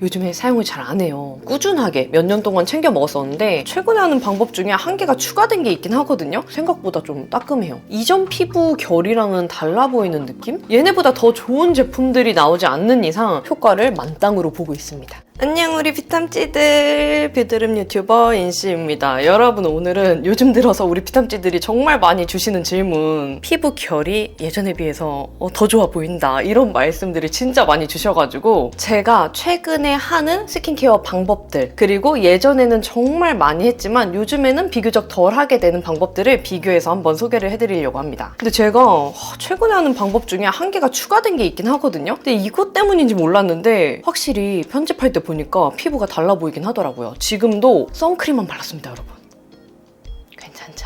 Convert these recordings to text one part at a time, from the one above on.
요즘에 사용을 잘 안 해요. 꾸준하게 몇 년 동안 챙겨 먹었었는데 최근에 하는 방법 중에 한 개가 추가된 게 있긴 하거든요. 생각보다 좀 따끔해요. 이전 피부 결이랑은 달라 보이는 느낌? 얘네보다 더 좋은 제품들이 나오지 않는 이상 효과를 만땅으로 보고 있습니다. 안녕 우리 비탐찌들, 비드름 유튜버 인씨입니다. 여러분, 오늘은 요즘 들어서 우리 비탐찌들이 정말 많이 주시는 질문, 피부 결이 예전에 비해서 더 좋아 보인다, 이런 말씀들을 진짜 많이 주셔가지고 제가 최근에 하는 스킨케어 방법들, 그리고 예전에는 정말 많이 했지만 요즘에는 비교적 덜 하게 되는 방법들을 비교해서 한번 소개를 해드리려고 합니다. 근데 제가 최근에 하는 방법 중에 한 개가 추가된 게 있긴 하거든요. 근데 이것 때문인지 몰랐는데 확실히 편집할 때 보니까 피부가 달라 보이긴 하더라고요. 지금도 선크림만 발랐습니다, 여러분. 괜찮죠?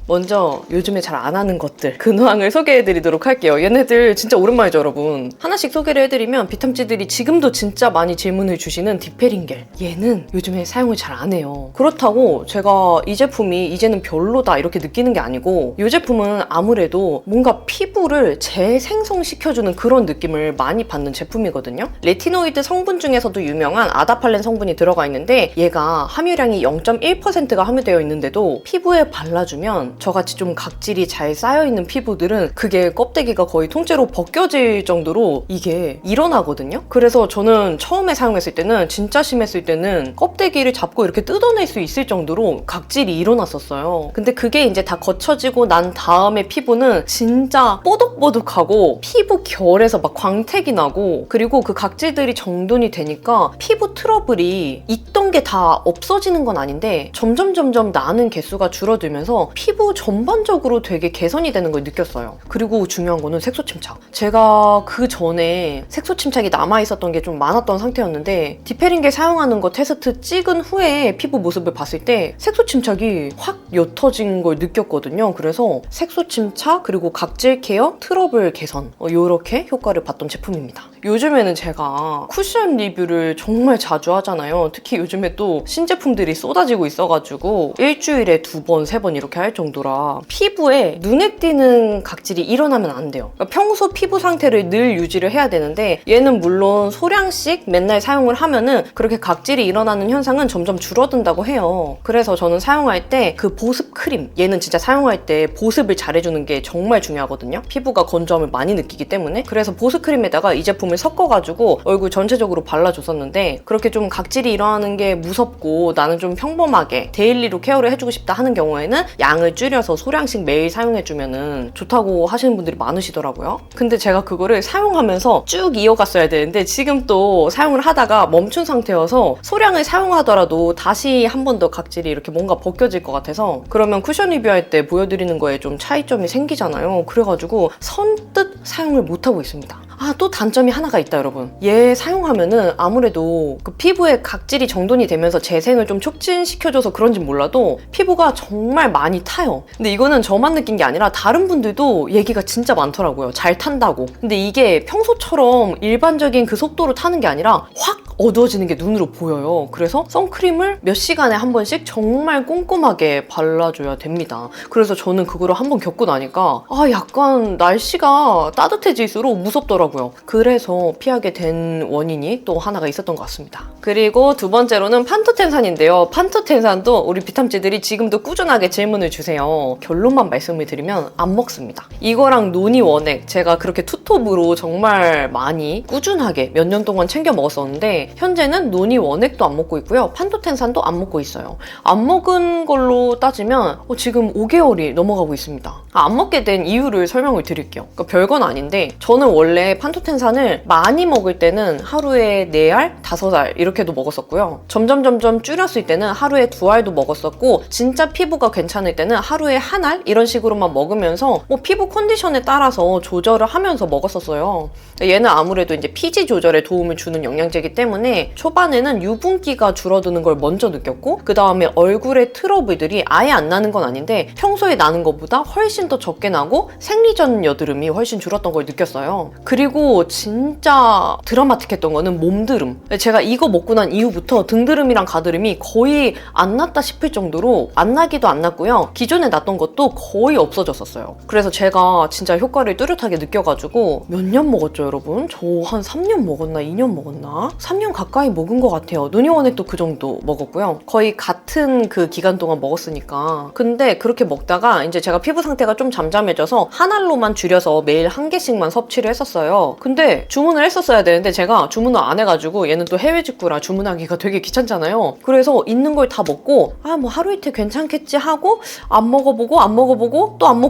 먼저 요즘에 잘 안 하는 것들, 근황을 소개해드리도록 할게요. 얘네들 진짜 오랜만이죠, 여러분. 하나씩 소개를 해드리면 비탐찌들이 지금도 진짜 많이 질문을 주시는 디페링겔. 얘는 요즘에 사용을 잘 안 해요. 그렇다고 제가 이 제품이 이제는 별로다 이렇게 느끼는 게 아니고, 이 제품은 아무래도 뭔가 피부를 재생성시켜주는 그런 느낌을 많이 받는 제품이거든요. 레티노이드 성분 중에서도 유명한 아다팔렌 성분이 들어가 있는데, 얘가 함유량이 0.1%가 함유되어 있는데도 피부에 발라주면 저같이 좀 각질이 잘 쌓여있는 피부들은 그게 껍데기가 거의 통째로 벗겨질 정도로 이게 일어나거든요. 그래서 저는 처음에 사용했을 때는, 진짜 심했을 때는 껍데기를 잡고 이렇게 뜯어낼 수 있을 정도로 각질이 일어났었어요. 근데 그게 이제 다 거쳐지고 난 다음에 피부는 진짜 뽀득뽀득하고 피부 결에서 막 광택이 나고, 그리고 그 각질들이 정돈이 되니까 피부 트러블이 있던 게 다 없어지는 건 아닌데 점점 나는 개수가 줄어들면서 피부 전반적으로 되게 개선이 되는 걸 느꼈어요. 그리고 중요한 거는 색소 침착. 제가 그 전에 색소 침착이 남아있었던 게 좀 많았던 상태였는데, 디페링겔 사용하는 거 테스트 찍은 후에 피부 모습을 봤을 때 색소 침착이 확 옅어진 걸 느꼈거든요. 그래서 색소 침착, 그리고 각질 케어, 트러블 개선, 이렇게 효과를 봤던 제품입니다. 요즘에는 제가 쿠션 리뷰를 정말 자주 하잖아요. 특히 요즘에 또 신제품들이 쏟아지고 있어가지고 일주일에 2번, 3번 이렇게 할 정도라 피부에 눈에 띄는 각질이 일어나면 안 돼요. 그러니까 평소 피부 상태를 늘 유지를 해야 되는데, 얘는 물론 소량씩 맨날 사용을 하면은 그렇게 각질이 일어나는 현상은 점점 줄어든다고 해요. 그래서 저는 사용할 때 그 보습 크림, 얘는 진짜 사용할 때 보습을 잘해주는 게 정말 중요하거든요. 피부가 건조함을 많이 느끼기 때문에. 그래서 보습 크림에다가 이 제품을 섞어가지고 얼굴 전체적으로 발라줬었는데, 그렇게 좀 각질이 일어나는 게 무섭고 나는 좀 평범하게 데일리로 케어를 해주고 싶다 하는 경우에는 양을 줄여서 소량씩 매일 사용해주면 좋다고 하시는 분들이 많으시더라고요. 근데 제가 그거를 사용하면서 쭉 이어갔어야 되는데 지금 또 사용을 하다가 멈춘 상태여서 소량을 사용하더라도 다시 한 번 더 각질이 이렇게 뭔가 벗겨질 것 같아서, 그러면 쿠션 리뷰할 때 보여드리는 거에 좀 차이점이 생기잖아요. 그래가지고 선뜻 사용을 못하고 있습니다. 또 단점이 하나가 있다, 여러분. 얘 사용하면은 아무래도 그 피부에 각질이 정돈이 되면서 재생을 좀 촉진시켜줘서 그런지 몰라도 피부가 정말 많이 타요. 근데 이거는 저만 느낀 게 아니라 다른 분들도 얘기가 진짜 많더라고요. 잘 탄다고. 근데 이게 평소처럼 일반적인 그 속도로 타는 게 아니라 확 어두워지는 게 눈으로 보여요. 그래서 선크림을 몇 시간에 한 번씩 정말 꼼꼼하게 발라줘야 됩니다. 그래서 저는 그거를 한번 겪고 나니까 약간 날씨가 따뜻해질수록 무섭더라고요. 그래서 피하게 된 원인이 또 하나가 있었던 것 같습니다. 그리고 두 번째로는 판토텐산인데요. 판토텐산도 우리 비탐찌들이 지금도 꾸준하게 질문을 주세요. 결론만 말씀을 드리면 안 먹습니다. 이거랑 노니 원액, 제가 그렇게 투톱으로 정말 많이 꾸준하게 몇 년 동안 챙겨 먹었었는데, 현재는 노니 원액도 안 먹고 있고요. 판토텐산도 안 먹고 있어요. 안 먹은 걸로 따지면 지금 5개월이 넘어가고 있습니다. 안 먹게 된 이유를 설명을 드릴게요. 그러니까 별건 아닌데, 저는 원래 판토텐산을 많이 먹을 때는 하루에 4알, 5알 이렇게도 먹었었고요. 점점 줄였을 때는 하루에 2알도 먹었었고, 진짜 피부가 괜찮을 때는 하루에 1알 이런 식으로만 먹으면서 피부 컨디션에 따라서 조절을 하면서 먹었었어요. 얘는 아무래도 이제 피지 조절에 도움을 주는 영양제이기 때문에 초반에는 유분기가 줄어드는 걸 먼저 느꼈고, 그 다음에 얼굴에 트러블들이 아예 안 나는 건 아닌데 평소에 나는 것보다 훨씬 더 적게 나고 생리전 여드름이 훨씬 줄었던 걸 느꼈어요. 그리고 진짜 드라마틱했던 거는 몸드름. 제가 이거 먹고 난 이후부터 등드름이랑 가드름이 거의 안 났다 싶을 정도로 안 나기도 안 났고요. 기존에 났던 것도 거의 없어졌었어요. 그래서 제가 진짜 효과를 뚜렷하게 느껴가지고 몇 년 먹었죠, 여러분? 저 한 3년 먹었나? 2년 먹었나? 3년 가까이 먹은 것 같아요. 누니원액도 그 정도 먹었고요. 거의 같은 그 기간 동안 먹었으니까. 근데 그렇게 먹다가 이제 제가 피부 상태가 좀 잠잠해져서 한 알로만 줄여서 매일 한 개씩만 섭취를 했었어요. 근데 주문을 했었어야 되는데 제가 주문을 안 해가지고 얘는 또 해외 직구라 주문하기가 되게 귀찮잖아요. 그래서 있는 걸 다 먹고 뭐 하루 이틀 괜찮겠지 하고 안 먹어보고 또 안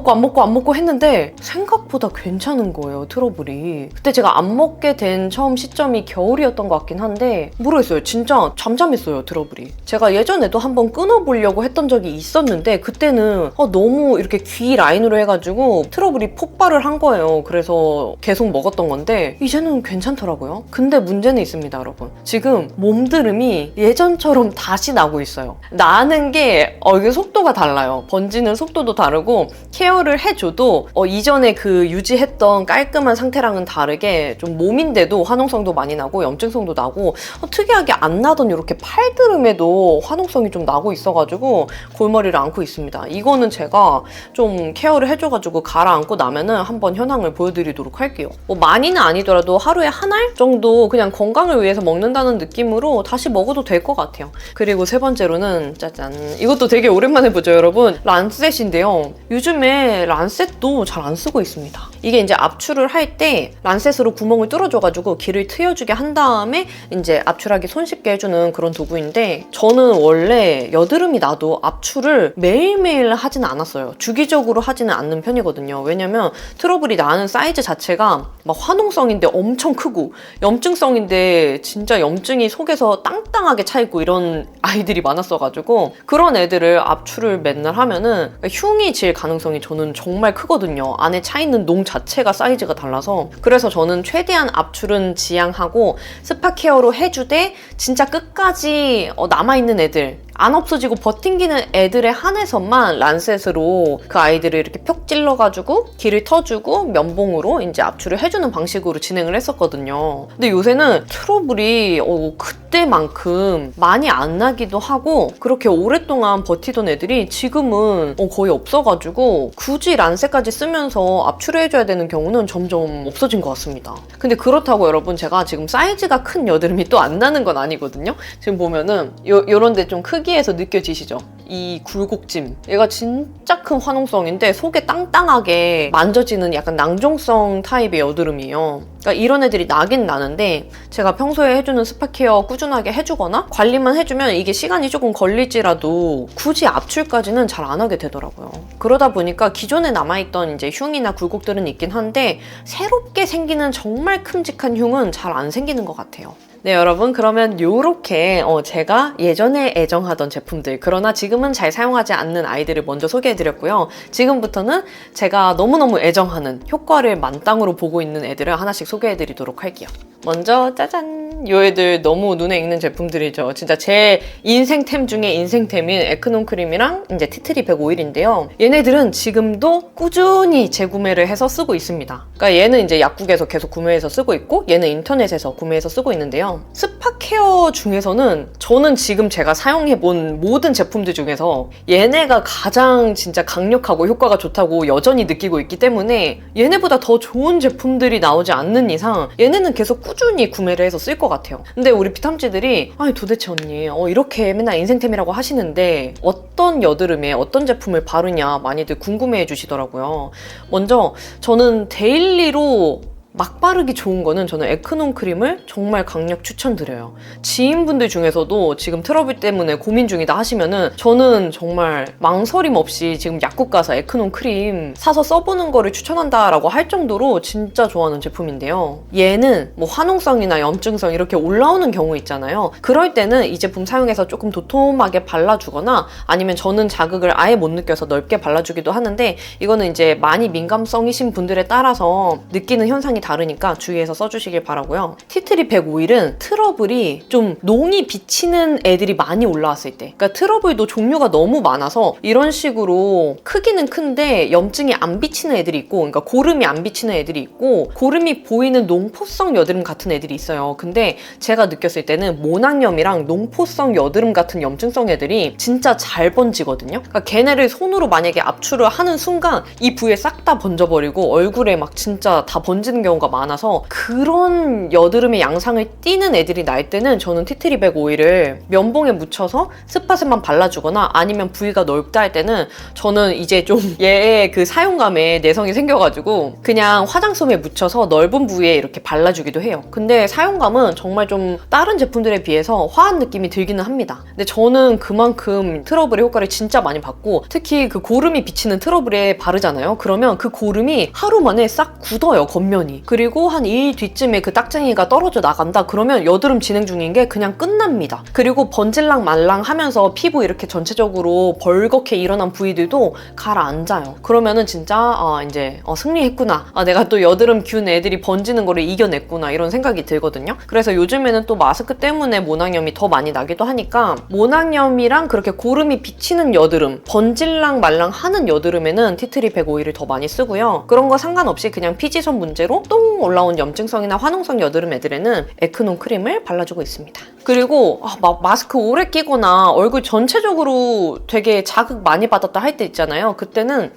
먹고 했는데 생각보다 괜찮은 거예요, 트러블이. 그때 제가 안 먹게 된 처음 시점이 겨울이었던 것 같긴 한데 모르겠어요. 진짜 잠잠했어요, 트러블이. 제가 예전에도 한번 끊어보려고 했던 적이 있었는데 그때는 너무 이렇게 귀 라인으로 해가지고 트러블이 폭발을 한 거예요. 그래서 계속 먹었던 건데 이제는 괜찮더라고요. 근데 문제는 있습니다, 여러분. 지금 몸드름이 예전처럼 다시 나고 있어요. 나는 게 이게 속도가 달라요. 번지는 속도도 다르고 케어를 해줘도 이전에 그 유지했던 깔끔한 상태랑은 다르게 좀 몸인데도 화농성도 많이 나고 염증성도 나고 특이하게 안 나던 이렇게 팔드름에도 화농성이 좀 나고 있어가지고 골머리를 앓고 있습니다. 이거는 제가 좀 케어를 해줘가지고 가라앉고 나면은 한번 현황을 보여드리도록 할게요. 많이는 아니더라도 하루에 한 알 정도 그냥 건강을 위해서 먹는다는 느낌으로 다시 먹어도 될 것 같아요. 그리고 세 번째로는 짜잔, 이것도 되게 오랜만에 보죠, 여러분. 란셋인데요. 요즘에 란셋도 잘 안 쓰고 있습니다. 이게 이제 압출을 할 때 란셋으로 구멍을 뚫어줘가지고 기를 트여주게 한 다음에 이제 압출하기 손쉽게 해주는 그런 도구인데 저는 원래 여드름이 나도 압출을 매일매일 하지는 않았어요. 주기적으로 하지는 않는 편이거든요. 왜냐면 트러블이 나는 사이즈 자체가 막 화농성인데 엄청 크고 염증성인데 진짜 염증이 속에서 땅땅하게 차있고 이런 아이들이 많았어가지고 그런 애들을 압출을 맨날 하면은 흉이 질 가능성이 저는 정말 크거든요. 안에 차있는 농 자체가 사이즈가 달라서. 그래서 저는 최대한 압출은 지양하고 스파 케어로 해주되 진짜 끝까지 남아있는 애들, 안 없어지고 버팅기는 애들에 한해서만 란셋으로 그 아이들을 이렇게 푹 찔러가지고 기를 터주고 면봉으로 이제 압출을 해주는 방식으로 진행을 했었거든요. 근데 요새는 트러블이 그때만큼 많이 안 나기도 하고 그렇게 오랫동안 버티던 애들이 지금은 거의 없어가지고 굳이 란셋까지 쓰면서 압출을 해줘야 되는 경우는 점점 없어진 것 같습니다. 근데 그렇다고 여러분 제가 지금 사이즈가 큰 여드름이 또 안 나는 건 아니거든요. 지금 보면은 요런 데 좀 크기에서 느껴지시죠? 이 굴곡짐. 얘가 진짜 큰 화농성인데 속에 땅땅하게 만져지는 약간 낭종성 타입의 여드름이에요. 그러니까 이런 애들이 나긴 나는데 제가 평소에 해주는 스파케어 꾸준하게 해주거나 관리만 해주면 이게 시간이 조금 걸릴지라도 굳이 압출까지는 잘 안 하게 되더라고요. 그러다 보니까 기존에 남아있던 이제 흉이나 굴곡들은 있긴 한데 새롭게 생기는 정말 큼직한 흉은 잘 안 생기는 것 같아요. 네, 여러분, 그러면 요렇게 제가 예전에 애정하던 제품들, 그러나 지금은 잘 사용하지 않는 아이들을 먼저 소개해드렸고요. 지금부터는 제가 너무너무 애정하는 효과를 만땅으로 보고 있는 애들을 하나씩 소개해드리도록 할게요. 먼저 짜잔! 요 애들 너무 눈에 익는 제품들이죠. 진짜 제 인생템 중에 인생템인 에크논 크림이랑 이제 티트리 105일인데요. 얘네들은 지금도 꾸준히 재구매를 해서 쓰고 있습니다. 그러니까 얘는 이제 약국에서 계속 구매해서 쓰고 있고 얘는 인터넷에서 구매해서 쓰고 있는데요. 스파 케어 중에서는 저는 지금 제가 사용해본 모든 제품들 중에서 얘네가 가장 진짜 강력하고 효과가 좋다고 여전히 느끼고 있기 때문에 얘네보다 더 좋은 제품들이 나오지 않는 이상 얘네는 계속 꾸준히 구매를 해서 쓸 것 같아요. 근데 우리 비탐지들이 아니 도대체 언니 이렇게 맨날 인생템이라고 하시는데 어떤 여드름에 어떤 제품을 바르냐 많이들 궁금해해 주시더라고요. 먼저 저는 데일리로 막 바르기 좋은 거는 저는 에크논 크림을 정말 강력 추천드려요. 지인분들 중에서도 지금 트러블 때문에 고민 중이다 하시면은 저는 정말 망설임 없이 지금 약국 가서 에크논 크림 사서 써보는 거를 추천한다라고 할 정도로 진짜 좋아하는 제품인데요. 얘는 뭐 화농성이나 염증성 이렇게 올라오는 경우 있잖아요. 그럴 때는 이 제품 사용해서 조금 도톰하게 발라주거나 아니면 저는 자극을 아예 못 느껴서 넓게 발라주기도 하는데 이거는 이제 많이 민감성이신 분들에 따라서 느끼는 현상이 성분이 다르니까 주의해서 써주시길 바라고요. 티트리 100 오일은 트러블이 좀 농이 비치는 애들이 많이 올라왔을 때, 그러니까 트러블도 종류가 너무 많아서 이런 식으로 크기는 큰데 염증이 안 비치는 애들이 있고, 그러니까 고름이 안 비치는 애들이 있고, 고름이 보이는 농포성 여드름 같은 애들이 있어요. 근데 제가 느꼈을 때는 모낭염이랑 농포성 여드름 같은 염증성 애들이 진짜 잘 번지거든요. 그러니까 걔네를 손으로 만약에 압출을 하는 순간 이 부위에 싹 다 번져버리고 얼굴에 막 진짜 다 번지는 경우가 많아서, 그런 여드름의 양상을 띠는 애들이 날 때는 저는 티트리 100 오일을 면봉에 묻혀서 스팟에만 발라주거나, 아니면 부위가 넓다 할 때는 저는 이제 좀 얘의 그 사용감에 내성이 생겨가지고 그냥 화장솜에 묻혀서 넓은 부위에 이렇게 발라주기도 해요. 근데 사용감은 정말 좀 다른 제품들에 비해서 화한 느낌이 들기는 합니다. 근데 저는 그만큼 트러블의 효과를 진짜 많이 받고, 특히 그 고름이 비치는 트러블에 바르잖아요. 그러면 그 고름이 하루 만에 싹 굳어요, 겉면이. 그리고 한 2일 뒤쯤에 그 딱쟁이가 떨어져 나간다 그러면 여드름 진행 중인 게 그냥 끝납니다. 그리고 번질랑 말랑 하면서 피부 이렇게 전체적으로 벌겋게 일어난 부위들도 가라앉아요. 그러면은 진짜 이제 승리했구나, 내가 또 여드름 균 애들이 번지는 거를 이겨냈구나, 이런 생각이 들거든요. 그래서 요즘에는 또 마스크 때문에 모낭염이 더 많이 나기도 하니까, 모낭염이랑 그렇게 고름이 비치는 여드름, 번질랑 말랑 하는 여드름에는 티트리 100 오일을 더 많이 쓰고요. 그런 거 상관없이 그냥 피지선 문제로 똥 올라온 염증성이나 화농성 여드름 애들에는 에크논 크림을 발라주고 있습니다. 그리고 마스크 오래 끼거나 얼굴 전체적으로 되게 자극 많이 받았다 할 때 있잖아요. 그때는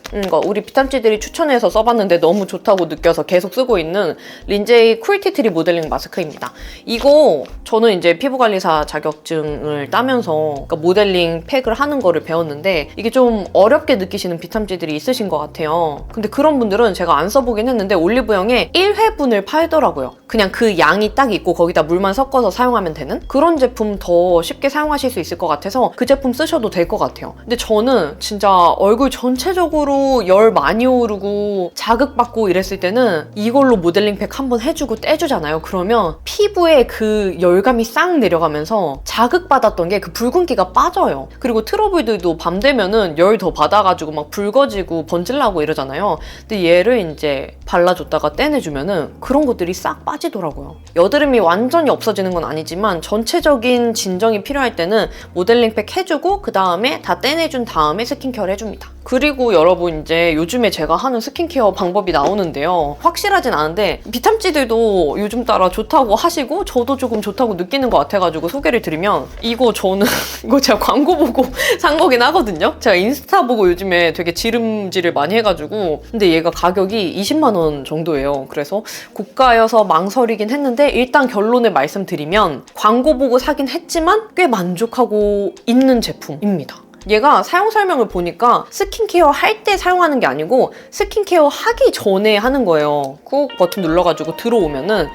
우리 비탐찌들이 추천해서 써봤는데 너무 좋다고 느껴서 계속 쓰고 있는 린제이 쿨티트리 모델링 마스크입니다. 이거 저는 이제 피부관리사 자격증을 따면서, 그러니까 모델링 팩을 하는 거를 배웠는데, 이게 좀 어렵게 느끼시는 비탐찌들이 있으신 것 같아요. 근데 그런 분들은 제가 안 써보긴 했는데 올리브영에 1회분을 팔더라고요. 그냥 그 양이 딱 있고 거기다 물만 섞어서 사용하면 되는 그런 제품 더 쉽게 사용하실 수 있을 것 같아서 그 제품 쓰셔도 될 것 같아요. 근데 저는 진짜 얼굴 전체적으로 열 많이 오르고 자극받고 이랬을 때는 이걸로 모델링 팩 한번 해주고 떼주잖아요. 그러면 피부에 그 열감이 싹 내려가면서 자극받았던 게 그 붉은기가 빠져요. 그리고 트러블들도 밤 되면은 열 더 받아가지고 막 붉어지고 번질나고 이러잖아요. 근데 얘를 이제 발라줬다가 떼내주면은 그런 것들이 싹 빠지더라고요. 여드름이 완전히 없어지는 건 아니지만 전체적인 진정이 필요할 때는 모델링 팩 해주고 그 다음에 다 떼내준 다음에 스킨케어를 해줍니다. 그리고 여러분, 이제 요즘에 제가 하는 스킨케어 방법이 나오는데요. 확실하진 않은데 비탐찌들도 요즘 따라 좋다고 하시고 저도 조금 좋다고 느끼는 것 같아가지고 소개를 드리면, 이거 저는 이거 제가 광고 보고 산 거긴 하거든요. 제가 인스타 보고 요즘에 되게 지름질을 많이 해가지고, 근데 얘가 가격이 20만 원 정도예요. 그래서 고가여서 망설이긴 했는데 일단 결론을 말씀드리면 광고 보고 사긴 했지만 꽤 만족하고 있는 제품입니다. 얘가 사용 설명을 보니까 스킨케어 할 때 사용하는 게 아니고 스킨케어 하기 전에 하는 거예요. 꾹 버튼 눌러가지고 들어오면은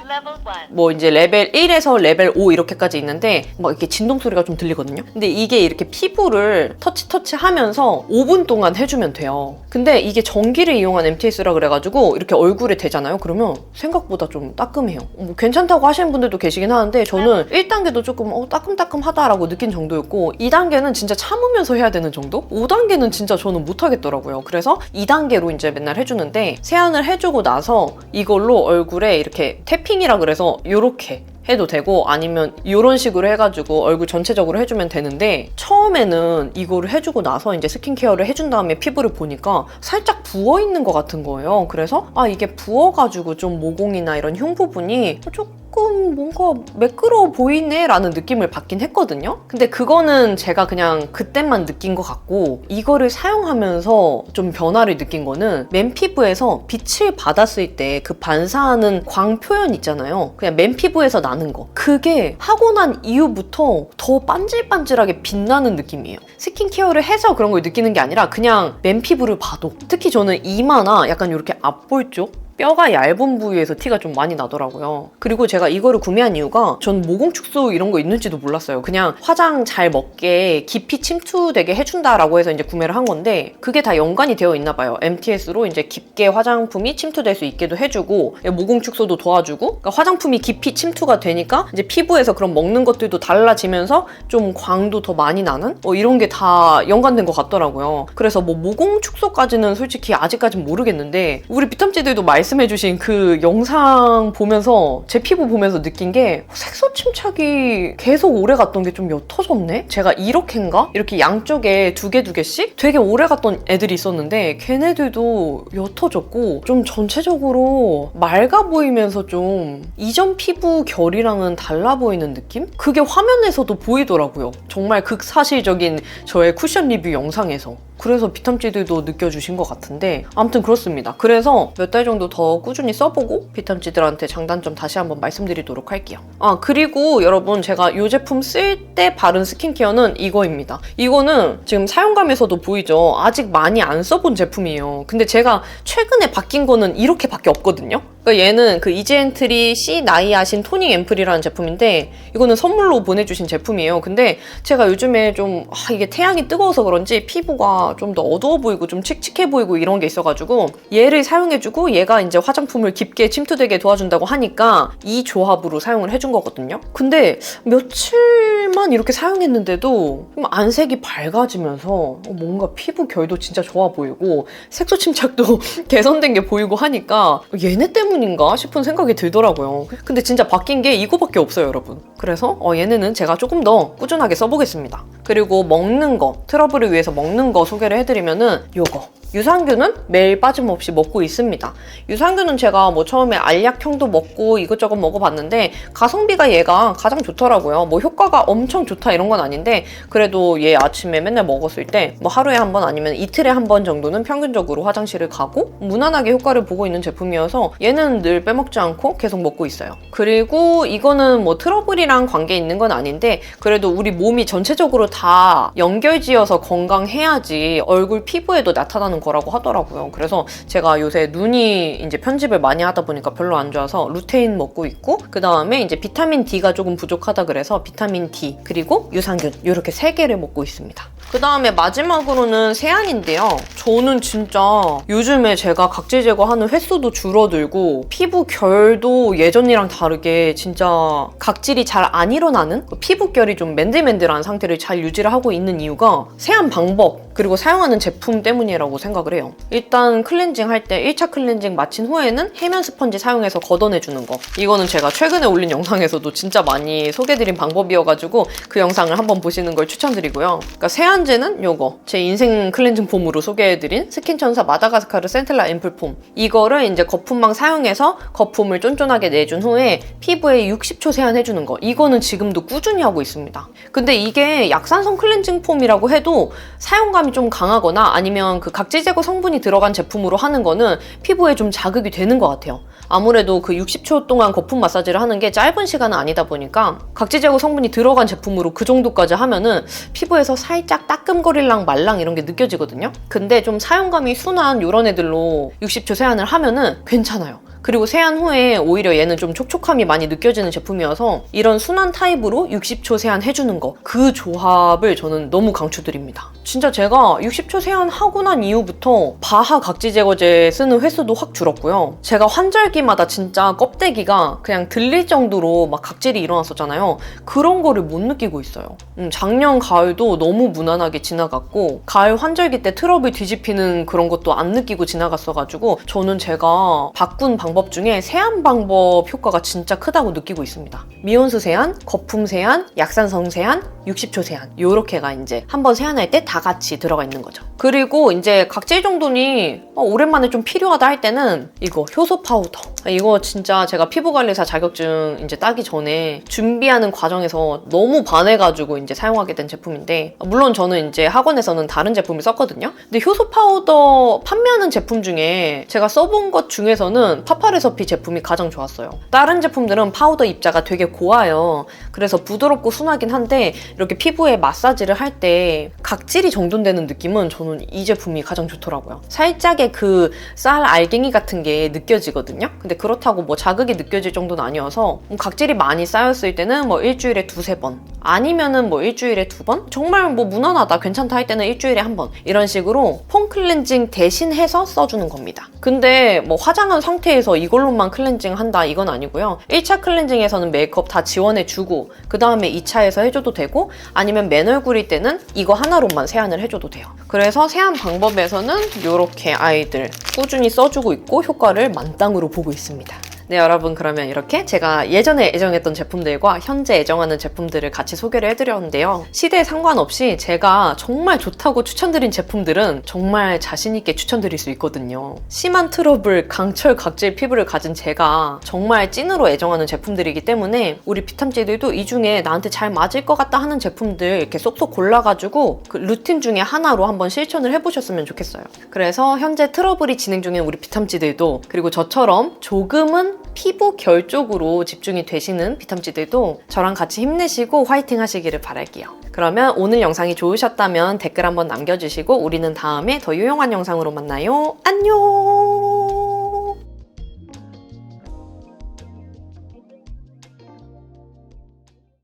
뭐 이제 레벨 1에서 레벨 5 이렇게까지 있는데 막 이렇게 진동 소리가 좀 들리거든요. 근데 이게 이렇게 피부를 터치 하면서 5분 동안 해주면 돼요. 근데 이게 전기를 이용한 MTS라 그래가지고 이렇게 얼굴에 대잖아요. 그러면 생각보다 좀 따끔해요. 뭐 괜찮다고 하시는 분들도 계시긴 하는데 저는 1단계도 조금 따끔따끔하다라고 느낀 정도였고 2단계는 진짜 참으면서 해야 되는 정도? 5단계는 진짜 저는 못하겠더라고요. 그래서 2단계로 이제 맨날 해주는데, 세안을 해주고 나서 이걸로 얼굴에 이렇게 태핑이라 그래서 이렇게 해도 되고, 아니면 이런 식으로 해가지고 얼굴 전체적으로 해주면 되는데, 처음에는 이거를 해주고 나서 이제 스킨케어를 해준 다음에 피부를 보니까 살짝 부어있는 것 같은 거예요. 그래서 이게 부어가지고 좀 모공이나 이런 흉 부분이 조금 뭔가 매끄러워 보이네 라는 느낌을 받긴 했거든요. 근데 그거는 제가 그냥 그때만 느낀 것 같고, 이거를 사용하면서 좀 변화를 느낀 거는 맨피부에서 빛을 받았을 때 그 반사하는 광 표현 있잖아요. 그냥 맨피부에서 나는 거, 그게 하고 난 이후부터 더 반질반질하게 빛나는 느낌이에요. 스킨케어를 해서 그런 걸 느끼는 게 아니라 그냥 맨피부를 봐도, 특히 저는 이마나 약간 이렇게 앞볼 쪽 뼈가 얇은 부위에서 티가 좀 많이 나더라고요. 그리고 제가 이거를 구매한 이유가 전 모공 축소 이런 거 있는지도 몰랐어요. 그냥 화장 잘 먹게 깊이 침투되게 해준다라고 해서 이제 구매를 한 건데, 그게 다 연관이 되어 있나 봐요. MTS로 이제 깊게 화장품이 침투될 수 있게도 해주고 모공 축소도 도와주고, 그러니까 화장품이 깊이 침투가 되니까 이제 피부에서 그런 먹는 것들도 달라지면서 좀 광도 더 많이 나는 이런 게 다 연관된 것 같더라고요. 그래서 뭐 모공 축소까지는 솔직히 아직까진 모르겠는데, 우리 비탐찌들도 말씀해주신 그 영상 보면서 제 피부 보면서 느낀 게 색소 침착이 계속 오래 갔던 게 좀 옅어졌네? 제가 이렇게인가? 이렇게 양쪽에 두 개씩 되게 오래 갔던 애들이 있었는데 걔네들도 옅어졌고 좀 전체적으로 맑아 보이면서 좀 이전 피부 결이랑은 달라 보이는 느낌? 그게 화면에서도 보이더라고요. 정말 극사실적인 저의 쿠션 리뷰 영상에서. 그래서 비탐찌들도 느껴주신 것 같은데 아무튼 그렇습니다. 그래서 몇 달 정도 더 꾸준히 써보고 비탐찌들한테 장단점 다시 한번 말씀드리도록 할게요. 아 그리고 여러분 제가 이 제품 쓸 때 바른 스킨케어는 이거입니다. 이거는 지금 사용감에서도 보이죠? 아직 많이 안 써본 제품이에요. 근데 제가 최근에 바뀐 거는 이렇게밖에 없거든요. 그러니까 얘는 그 이지엔트리 C 나이아신 토닝 앰플이라는 제품인데 이거는 선물로 보내주신 제품이에요. 근데 제가 요즘에 좀 이게 태양이 뜨거워서 그런지 피부가 좀 더 어두워 보이고 좀 칙칙해 보이고 이런 게 있어가지고 얘를 사용해주고 얘가 이제 화장품을 깊게 침투되게 도와준다고 하니까 이 조합으로 사용을 해준 거거든요. 근데 며칠만 이렇게 사용했는데도 좀 안색이 밝아지면서 뭔가 피부 결도 진짜 좋아 보이고 색소 침착도 개선된 게 보이고 하니까 얘네 때문인가 싶은 생각이 들더라고요. 근데 진짜 바뀐 게 이거밖에 없어요, 여러분. 그래서 얘네는 제가 조금 더 꾸준하게 써보겠습니다. 그리고 먹는 거, 트러블을 위해서 먹는 거 소개를 해드리면은 요거. 유산균은 매일 빠짐없이 먹고 있습니다. 유산균은 제가 뭐 처음에 알약형도 먹고 이것저것 먹어봤는데 가성비가 얘가 가장 좋더라고요. 뭐 효과가 엄청 좋다 이런 건 아닌데 그래도 얘 아침에 맨날 먹었을 때 뭐 하루에 한 번 아니면 이틀에 한 번 정도는 평균적으로 화장실을 가고 무난하게 효과를 보고 있는 제품이어서 얘는 늘 빼먹지 않고 계속 먹고 있어요. 그리고 이거는 뭐 트러블이랑 관계 있는 건 아닌데 그래도 우리 몸이 전체적으로 다 연결지어서 건강해야지 얼굴 피부에도 나타나는 거라고 하더라고요. 그래서 제가 요새 눈이 이제 편집을 많이 하다 보니까 별로 안 좋아서 루테인 먹고 있고 그 다음에 이제 비타민 D가 조금 부족하다 그래서 비타민 D 그리고 유산균 이렇게 3개를 먹고 있습니다. 그 다음에 마지막으로는 세안인데요. 저는 진짜 요즘에 제가 각질 제거하는 횟수도 줄어들고 피부 결도 예전이랑 다르게 진짜 각질이 잘 안 일어나는 피부 결이 좀 맨들맨들한 상태를 잘 유지를 하고 있는 이유가 세안 방법 그리고 사용하는 제품 때문이라고 생각을 해요. 일단 클렌징 할 때 1차 클렌징 마친 후에는 해면 스펀지 사용해서 걷어내주는 거. 이거는 제가 최근에 올린 영상에서도 진짜 많이 소개드린 방법이어가지고 그 영상을 한번 보시는 걸 추천드리고요. 그러니까 세안제는 요거. 제 인생 클렌징 폼으로 소개해드린 스킨천사 마다가스카르 센텔라 앰플폼. 이거를 이제 거품망 사용해서 거품을 쫀쫀하게 내준 후에 피부에 60초 세안해주는 거. 이거는 지금도 꾸준히 하고 있습니다. 근데 이게 약산성 클렌징 폼이라고 해도 사용감이 좀 강하거나 아니면 그 각질 제거 성분이 들어간 제품으로 하는 거는 피부에 좀 자극이 되는 것 같아요. 아무래도 그 60초 동안 거품 마사지를 하는 게 짧은 시간은 아니다 보니까 각질 제거 성분이 들어간 제품으로 그 정도까지 하면은 피부에서 살짝 따끔거릴랑 말랑 이런 게 느껴지거든요. 근데 좀 사용감이 순한 이런 애들로 60초 세안을 하면은 괜찮아요. 그리고 세안 후에 오히려 얘는 좀 촉촉함이 많이 느껴지는 제품이어서 이런 순한 타입으로 60초 세안 해주는 거 그 조합을 저는 너무 강추드립니다. 진짜 제가 60초 세안하고 난 이후부터 바하 각질 제거제 쓰는 횟수도 확 줄었고요. 제가 환절기마다 진짜 껍데기가 그냥 들릴 정도로 막 각질이 일어났었잖아요. 그런 거를 못 느끼고 있어요. 작년 가을도 너무 무난하게 지나갔고 가을 환절기 때 트러블 뒤집히는 그런 것도 안 느끼고 지나갔어가지고 저는 제가 바꾼 방법 중에 세안 방법 효과가 진짜 크다고 느끼고 있습니다. 미온수 세안, 거품 세안, 약산성 세안, 60초 세안 요렇게가 이제 한번 세안할 때 다 같이 들어가 있는 거죠. 그리고 이제 각질 정돈이 오랜만에 좀 필요하다 할 때는 이거 효소 파우더. 이거 진짜 제가 피부관리사 자격증 이제 따기 전에 준비하는 과정에서 너무 반해가지고 이제 사용하게 된 제품인데 물론 저는 이제 학원에서는 다른 제품을 썼거든요. 근데 효소 파우더 판매하는 제품 중에 제가 써본 것 중에서는 파파레서피 제품이 가장 좋았어요. 다른 제품들은 파우더 입자가 되게 고와요. 그래서 부드럽고 순하긴 한데 이렇게 피부에 마사지를 할 때 각질이 정돈되는 느낌은 저는 이 제품이 가장 좋더라고요. 살짝의 그 쌀 알갱이 같은 게 느껴지거든요. 근데 그렇다고 뭐 자극이 느껴질 정도는 아니어서 각질이 많이 쌓였을 때는 뭐 일주일에 2-3번 아니면은 뭐 일주일에 2번? 정말 뭐 무난하다 괜찮다 할 때는 일주일에 1번 이런 식으로 폼 클렌징 대신해서 써주는 겁니다. 근데 뭐 화장한 상태에서 해서 이걸로만 클렌징 한다 이건 아니고요. 1차 클렌징에서는 메이크업 다 지원해주고 그 다음에 2차에서 해줘도 되고 아니면 맨 얼굴일 때는 이거 하나로만 세안을 해줘도 돼요. 그래서 세안 방법에서는 이렇게 아이들 꾸준히 써주고 있고 효과를 만땅으로 보고 있습니다. 네, 여러분, 그러면 이렇게 제가 예전에 애정했던 제품들과 현재 애정하는 제품들을 같이 소개를 해드렸는데요. 시대에 상관없이 제가 정말 좋다고 추천드린 제품들은 정말 자신있게 추천드릴 수 있거든요. 심한 트러블, 강철, 각질 피부를 가진 제가 정말 찐으로 애정하는 제품들이기 때문에 우리 비탐지들도 이 중에 나한테 잘 맞을 것 같다 하는 제품들 이렇게 쏙쏙 골라가지고 그 루틴 중에 하나로 한번 실천을 해보셨으면 좋겠어요. 그래서 현재 트러블이 진행 중인 우리 비탐지들도 그리고 저처럼 조금은 피부 결 쪽으로 집중이 되시는 비탐지들도 저랑 같이 힘내시고 화이팅 하시기를 바랄게요. 그러면 오늘 영상이 좋으셨다면 댓글 한번 남겨주시고 우리는 다음에 더 유용한 영상으로 만나요. 안녕!